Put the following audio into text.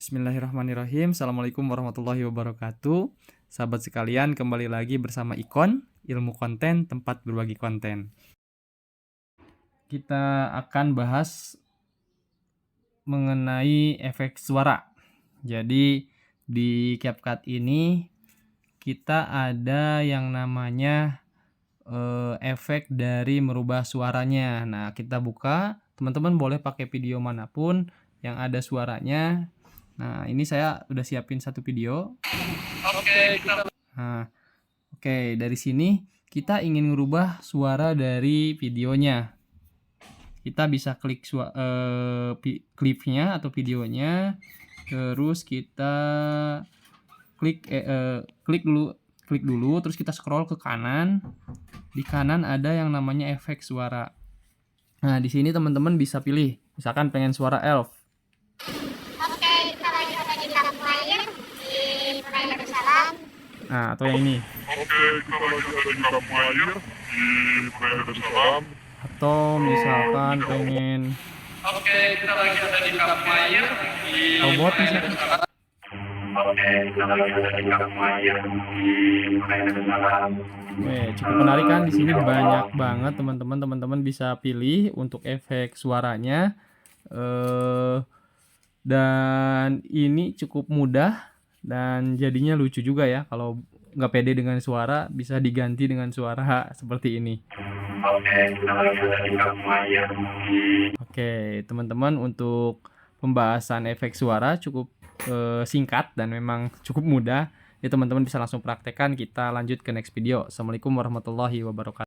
Bismillahirrahmanirrahim. Assalamualaikum warahmatullahi wabarakatuh. Sahabat sekalian, kembali lagi bersama Ikon, ilmu konten, tempat berbagi konten. Kita akan bahas mengenai efek suara. Jadi di CapCut ini kita ada yang namanya efek dari merubah suaranya. Nah, kita buka, teman-teman boleh pakai video manapun yang ada suaranya. Nah, ini saya udah siapin satu video. Nah, oke, dari sini kita ingin merubah suara dari videonya. Kita bisa klik klipnya atau videonya, terus kita klik dulu, terus kita scroll ke kanan. Di kanan ada yang namanya efek suara. Nah, di sini teman-teman bisa pilih, misalkan pengen suara elf. Oke, kita lagi ada di Kampung di Puraya Darussalam. Nah, atau yang ini. Oke, kita lagi ada di Kampung Air di Puraya Darussalam. Atau misalkan pengen Oke, kita lagi ada di Kampung Air di robot misalkan. Oke, kita lagi ada di Kampung Air di Puraya Darussalam. Cukup menarik kan, di sini banyak banget teman-teman bisa pilih untuk efek suaranya. Dan ini cukup mudah dan jadinya lucu juga ya. Kalau nggak pede dengan suara, bisa diganti dengan suara seperti ini. Oke, kita lagi ada di Kampung Air. Oke, teman-teman, untuk pembahasan efek suara cukup singkat dan memang cukup mudah. Ya, teman-teman bisa langsung praktekkan. Kita lanjut ke next video. Assalamualaikum warahmatullahi wabarakatuh.